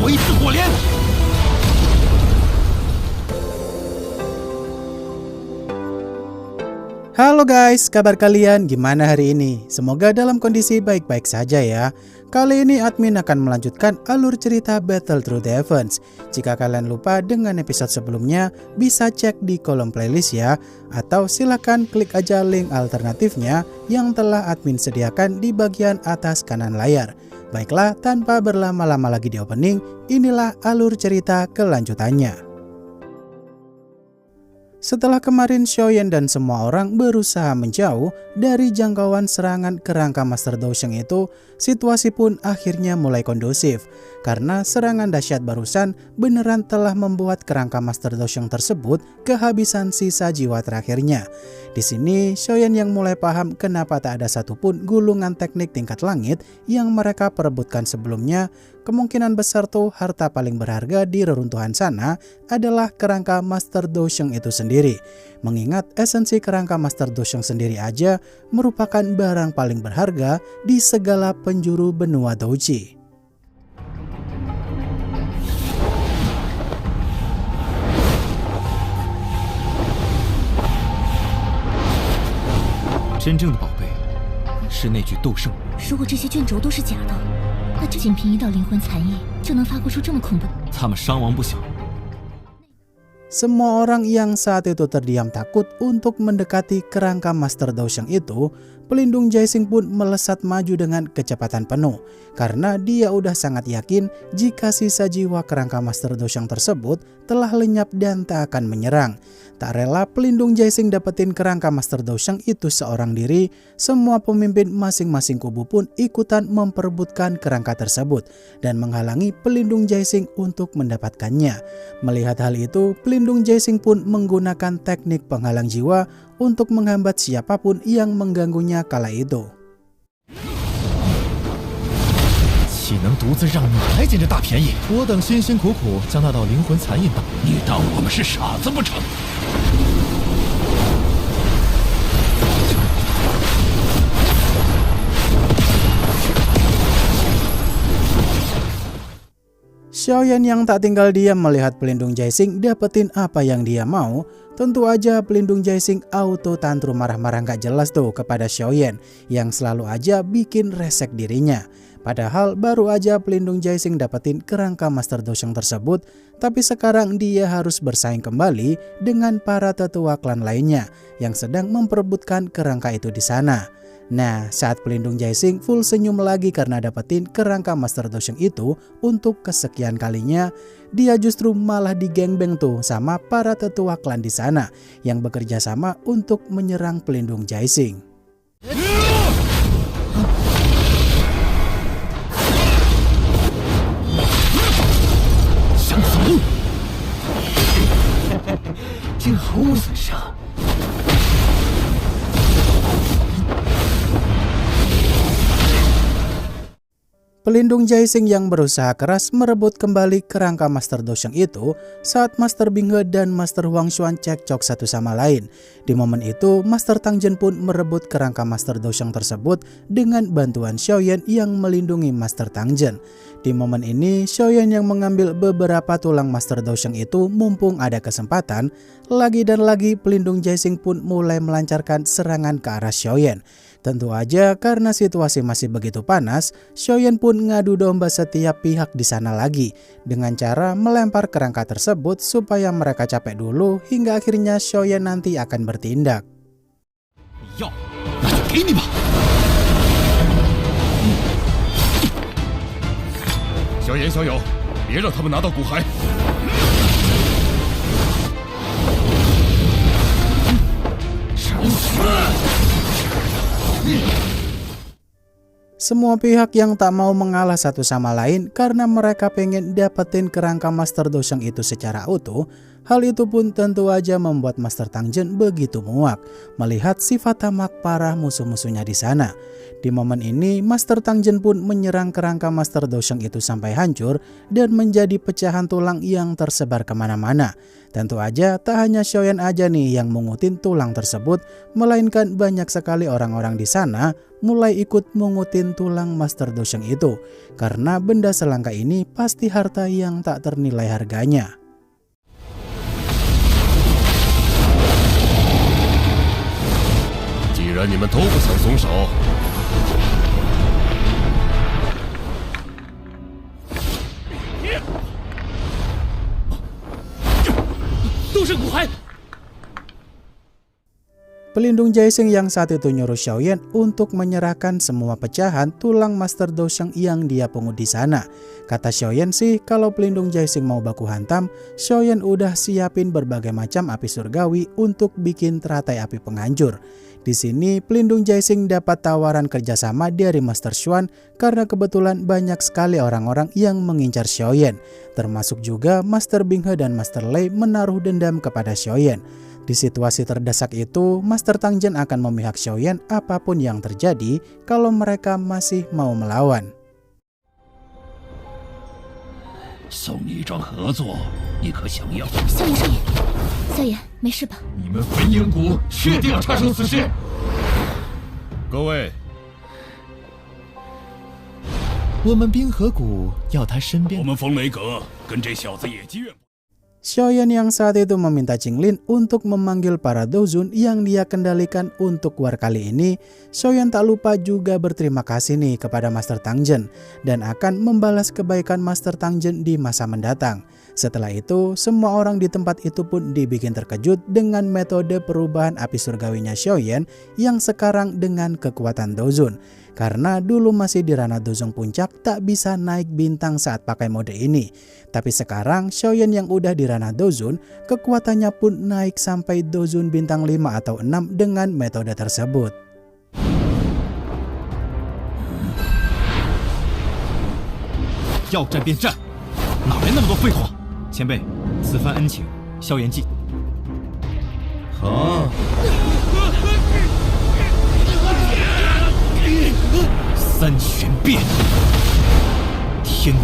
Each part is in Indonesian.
我一次火莲。 Halo guys, kabar kalian gimana hari ini? Semoga dalam kondisi baik-baik saja ya. Kali ini admin akan melanjutkan alur cerita Battle Through the Heavens. Jika kalian lupa dengan episode sebelumnya, bisa cek di kolom playlist ya. Atau silakan klik aja link alternatifnya yang telah admin sediakan di bagian atas kanan layar. Baiklah, tanpa berlama-lama lagi di opening, inilah alur cerita kelanjutannya. Setelah kemarin Xiaoyan dan semua orang berusaha menjauh dari jangkauan serangan kerangka Master Dosheng itu, situasi pun akhirnya mulai kondusif. Karena serangan dahsyat barusan beneran telah membuat kerangka Master Dosheng tersebut kehabisan sisa jiwa terakhirnya. Di sini Xiaoyan yang mulai paham kenapa tak ada satupun gulungan teknik tingkat langit yang mereka perebutkan sebelumnya. Kemungkinan besar tuh harta paling berharga di reruntuhan sana adalah kerangka Master Dosheng itu sendiri. Mengingat esensi kerangka Master Dosheng sendiri aja merupakan barang paling berharga di segala penjuru benua Douji. 真正的宝贝是那具斗圣。如果这些卷轴都是假的，那这仅凭一道灵魂残印就能发挥出这么恐怖？他们伤亡不小。 Semua orang yang saat itu terdiam takut untuk mendekati kerangka Master Dosheng itu, pelindung Jaising pun melesat maju dengan kecepatan penuh. Karena dia udah sangat yakin jika sisa jiwa kerangka Master Dosheng tersebut telah lenyap dan tak akan menyerang. Tak rela pelindung Jaising dapetin kerangka Master Dosheng itu seorang diri, semua pemimpin masing-masing kubu pun ikutan memperebutkan kerangka tersebut dan menghalangi pelindung Jaising untuk mendapatkannya. Melihat hal itu, pelindung Jaising pun menggunakan teknik penghalang jiwa untuk menghambat siapapun yang mengganggunya kala itu. 岂能独自让你来捡这大便宜？我等辛辛苦苦将那道灵魂残印打，你当我们是傻子不成？ Xiaoyan yang tak tinggal diam melihat pelindung Jaising dapetin apa yang dia mau. Tentu aja pelindung Jaising auto tantrum marah-marah gak jelas tuh kepada Xiaoyan yang selalu aja bikin resek dirinya. Padahal baru aja pelindung Jaising dapetin kerangka Master Dosheng tersebut, tapi sekarang dia harus bersaing kembali dengan para tetua klan lainnya yang sedang memperebutkan kerangka itu di sana. Nah, saat pelindung Jaising full senyum lagi karena dapetin kerangka Master Dosheng itu untuk kesekian kalinya, dia justru malah digengbeng tuh sama para tetua klan di sana yang bekerja sama untuk menyerang pelindung Jaising. Pelindung Jaising yang berusaha keras merebut kembali kerangka Master Dosheng itu saat Master Binghe dan Master Huang Xuan cekcok satu sama lain. Di momen itu, Master Tang Zhen pun merebut kerangka Master Dosheng tersebut dengan bantuan Xiaoyan yang melindungi Master Tang Zhen. Di momen ini, Xiaoyan yang mengambil beberapa tulang Master Dosheng itu mumpung ada kesempatan, lagi dan lagi pelindung Jaising pun mulai melancarkan serangan ke arah Xiaoyan. Tentu aja karena situasi masih begitu panas, Xiaoyan pun ngadu domba setiap pihak di sana lagi dengan cara melempar kerangka tersebut supaya mereka capek dulu hingga akhirnya Xiaoyan nanti akan bertindak. Yo,那就给你吧。小言小友，别让他们拿到骨骸。 Semua pihak yang tak mau mengalah satu sama lain karena mereka pengen dapetin kerangka Master Dosheng itu secara utuh, Hal itu pun tentu aja membuat Master Tangjen begitu muak melihat sifat tamak parah musuh-musuhnya di sana. Di momen ini Master Tangjen pun menyerang kerangka Master Dosheng itu sampai hancur dan menjadi pecahan tulang yang tersebar kemana-mana. Tentu aja tak hanya Xiaoyan aja nih yang mengutin tulang tersebut, melainkan banyak sekali orang-orang di sana mulai ikut mengutin tulang Master Dosheng itu, karena benda selangka ini pasti harta yang tak ternilai harganya. 既然你们都不想松手，都是骨骸。 Pelindung Jaising yang saat itu nyuruh Xiaoyan untuk menyerahkan semua pecahan tulang Master Dosheng yang dia pungut di sana. Kata Xiaoyan sih kalau pelindung Jaising mau baku hantam, Xiaoyan udah siapin berbagai macam api surgawi untuk bikin teratai api penghancur. Di sini pelindung Jaising dapat tawaran kerjasama dari Master Xuan karena kebetulan banyak sekali orang-orang yang mengincar Xiaoyan, termasuk juga Master Binghe dan Master Lei menaruh dendam kepada Xiaoyan. Di situasi terdesak itu, Master Tangjen akan memihak Xiaoyan apapun yang terjadi kalau mereka masih mau melawan. 送你一张合作，你可想要？萧炎少爷，萧炎没事吧？ 你们焚炎谷确定要插手此事？各位， 我们冰河谷要他身边。 我们风雷阁跟这小子也积怨。 Xiaoyan yang saat itu meminta Qinglin untuk memanggil para Dozun yang dia kendalikan untuk war kali ini, Xiaoyan tak lupa juga berterima kasih nih kepada Master Tangjen dan akan membalas kebaikan Master Tangjen di masa mendatang. Setelah itu, semua orang di tempat itu pun dibikin terkejut dengan metode perubahan api surgawinya Xiaoyan yang sekarang dengan kekuatan Dozun. Karena dulu masih di ranah Dozong puncak tak bisa naik bintang saat pakai mode ini. Tapi sekarang Xiaoyan yang udah di ranah Dozun, kekuatannya pun naik sampai Dozun bintang 5 atau 6 dengan metode tersebut. 要战便战，哪来那么多废话？前辈，此番恩情，萧炎记。好，三玄变，天武。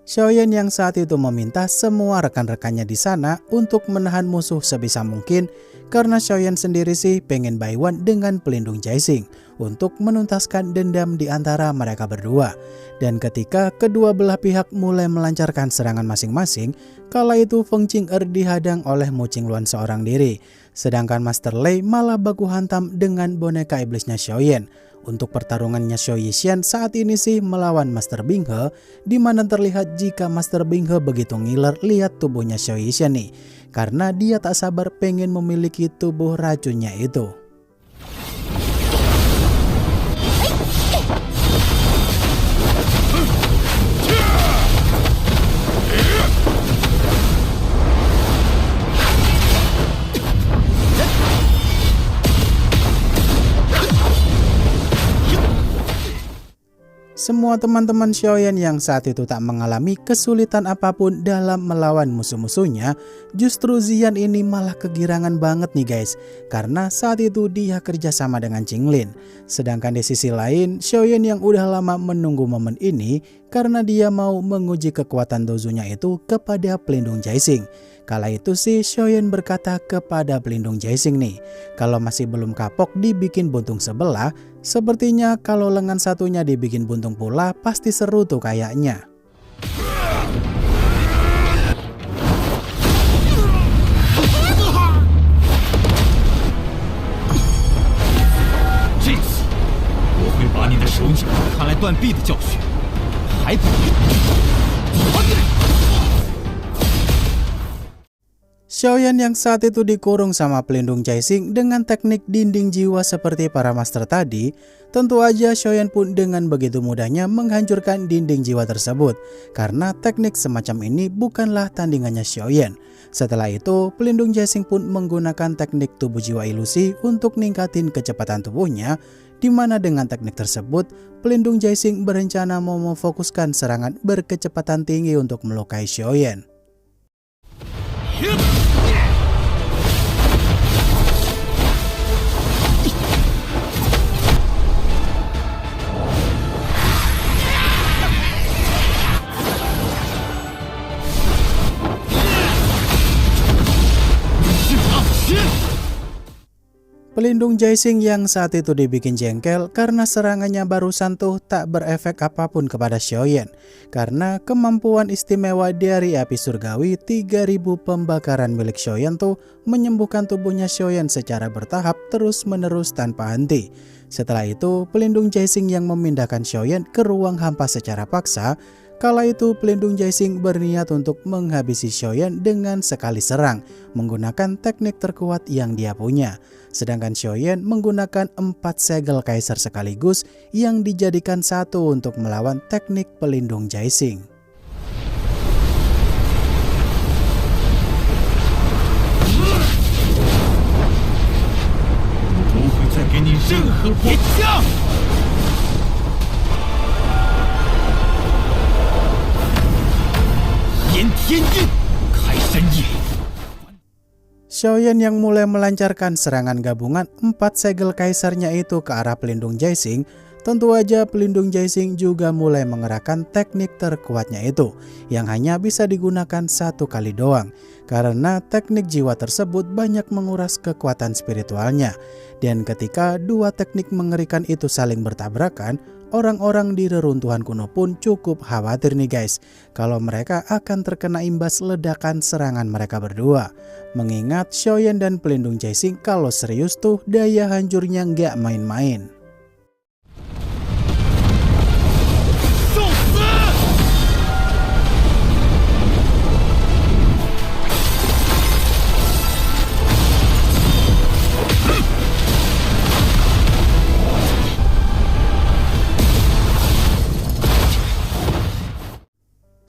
Xiaoyan yang saat itu meminta semua rekan-rekannya di sana untuk menahan musuh sebisa mungkin karena Xiaoyan sendiri sih pengen Baiwan dengan pelindung Jaising untuk menuntaskan dendam di antara mereka berdua. Dan ketika kedua belah pihak mulai melancarkan serangan masing-masing, kala itu Feng Qing'er dihadang oleh Mu Qingluan seorang diri. Sedangkan Master Lei malah baku hantam dengan boneka iblisnya Xiaoyan. Untuk pertarungannya Xiao Yixian saat ini sih melawan Master Binghe, di mana terlihat jika Master Binghe begitu ngiler lihat tubuhnya Xiao Yixian nih, karena dia tak sabar pengen memiliki tubuh racunnya itu. Semua teman-teman Xiaoyan yang saat itu tak mengalami kesulitan apapun dalam melawan musuh-musuhnya, justru Ziyan ini malah kegirangan banget nih guys, karena saat itu dia kerjasama dengan Qinglin. Sedangkan di sisi lain, Xiaoyan yang udah lama menunggu momen ini karena dia mau menguji kekuatan dozunya itu kepada pelindung Jaising. Kala itu sih Xiaoyan berkata kepada pelindung Jaising nih, kalau masih belum kapok dibikin buntung sebelah, sepertinya kalau lengan satunya dibikin buntung pula pasti seru tuh kayaknya. Xiaoyan yang saat itu dikurung sama pelindung Jaising dengan teknik dinding jiwa seperti para master tadi, tentu aja Xiaoyan pun dengan begitu mudahnya menghancurkan dinding jiwa tersebut, karena teknik semacam ini bukanlah tandingannya Xiaoyan. Setelah itu, pelindung Jaising pun menggunakan teknik tubuh jiwa ilusi untuk ningkatin kecepatan tubuhnya, di mana dengan teknik tersebut, pelindung Jaising berencana mau memfokuskan serangan berkecepatan tinggi untuk melukai Xiaoyan. Pelindung Jaising yang saat itu dibikin jengkel karena serangannya barusan tuh tak berefek apapun kepada Xiaoyan. Karena kemampuan istimewa dari api surgawi 3000 pembakaran milik Xiaoyan tuh menyembuhkan tubuhnya Xiaoyan secara bertahap terus-menerus tanpa henti. Setelah itu, pelindung Jaising yang memindahkan Xiaoyan ke ruang hampa secara paksa. Kala itu pelindung Jaising berniat untuk menghabisi Xiaoyan dengan sekali serang menggunakan teknik terkuat yang dia punya. Sedangkan Xiaoyan menggunakan 4 segel kaisar sekaligus yang dijadikan satu untuk melawan teknik pelindung Jaising. Xiaoyan yang mulai melancarkan serangan gabungan 4 segel kaisarnya itu ke arah pelindung Jaising. Tentu aja pelindung Jaising juga mulai mengerahkan teknik terkuatnya itu yang hanya bisa digunakan satu kali doang. Karena teknik jiwa tersebut banyak menguras kekuatan spiritualnya. Dan ketika dua teknik mengerikan itu saling bertabrakan, orang-orang di reruntuhan kuno pun cukup khawatir nih guys, kalau mereka akan terkena imbas ledakan serangan mereka berdua. Mengingat Xiaoyan dan pelindung Jaising kalau serius tuh daya hancurnya nggak main-main.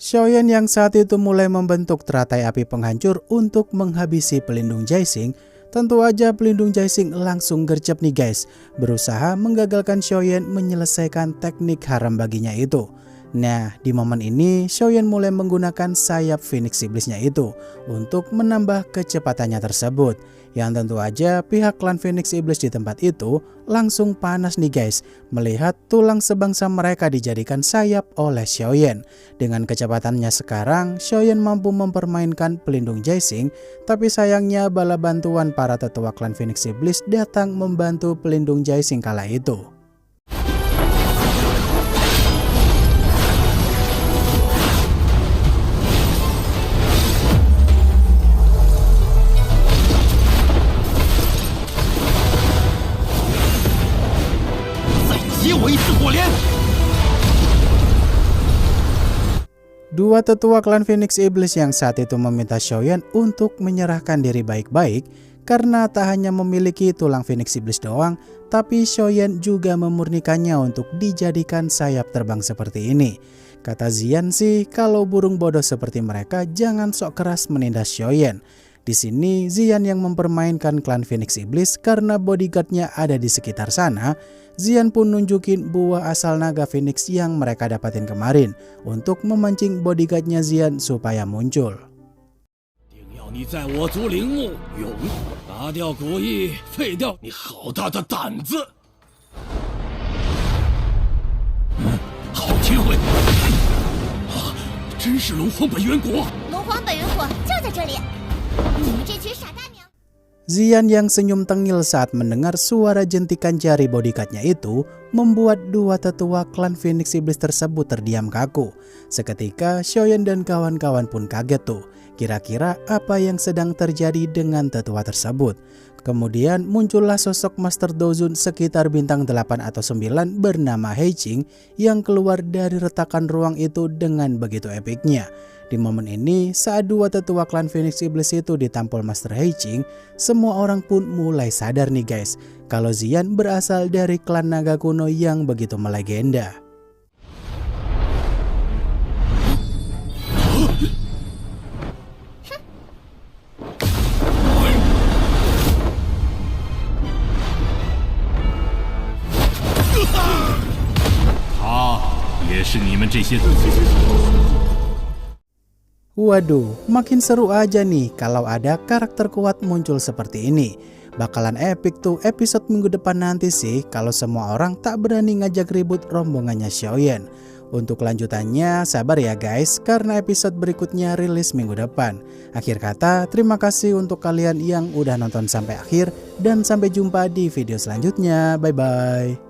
Xiaoyan yang saat itu mulai membentuk teratai api penghancur untuk menghabisi pelindung Jaising. Tentu aja pelindung Jaising langsung gercep nih guys, berusaha menggagalkan Xiaoyan menyelesaikan teknik haram baginya itu. Nah, di momen ini Xiaoyan mulai menggunakan sayap Phoenix Iblisnya itu untuk menambah kecepatannya tersebut. Yang tentu aja pihak klan Phoenix Iblis di tempat itu langsung panas nih guys, melihat tulang sebangsa mereka dijadikan sayap oleh Xiaoyan. Dengan kecepatannya sekarang, Xiaoyan mampu mempermainkan pelindung Jaising, tapi sayangnya bala bantuan para tetua klan Phoenix Iblis datang membantu pelindung Jaising kala itu. Dua tetua klan Phoenix Iblis yang saat itu meminta Xiaoyan untuk menyerahkan diri baik-baik karena tak hanya memiliki tulang Phoenix Iblis doang, tapi Xiaoyan juga memurnikannya untuk dijadikan sayap terbang seperti ini. Kata Xian sih, kalau burung bodoh seperti mereka jangan sok keras menindas Xiaoyan. Di sini Xian yang mempermainkan klan Phoenix Iblis karena bodyguardnya ada di sekitar sana. Xian pun nunjukin buah asal naga Phoenix yang mereka dapatin kemarin untuk memancing bodyguardnya Xian supaya muncul. Xian yang senyum tengil saat mendengar suara jentikan jari bodyguardnya itu membuat dua tetua klan Phoenix Iblis tersebut terdiam kaku. Seketika Xiaoyan dan kawan-kawan pun kaget tuh, kira-kira apa yang sedang terjadi dengan tetua tersebut. Kemudian muncullah sosok Master Dozun sekitar bintang 8 atau 9 bernama Heiqing yang keluar dari retakan ruang itu dengan begitu epiknya. Di momen ini, saat dua tetua klan Phoenix Iblis itu ditampol Master Heiqing, semua orang pun mulai sadar nih guys, kalau Xian berasal dari klan naga kuno yang begitu melegenda. Waduh, makin seru aja nih kalau ada karakter kuat muncul seperti ini. Bakalan epic tuh episode minggu depan nanti sih kalau semua orang tak berani ngajak ribut rombongannya Xiaoyan. Untuk lanjutannya sabar ya guys, karena episode berikutnya rilis minggu depan. Akhir kata, terima kasih untuk kalian yang udah nonton sampai akhir dan sampai jumpa di video selanjutnya. Bye bye.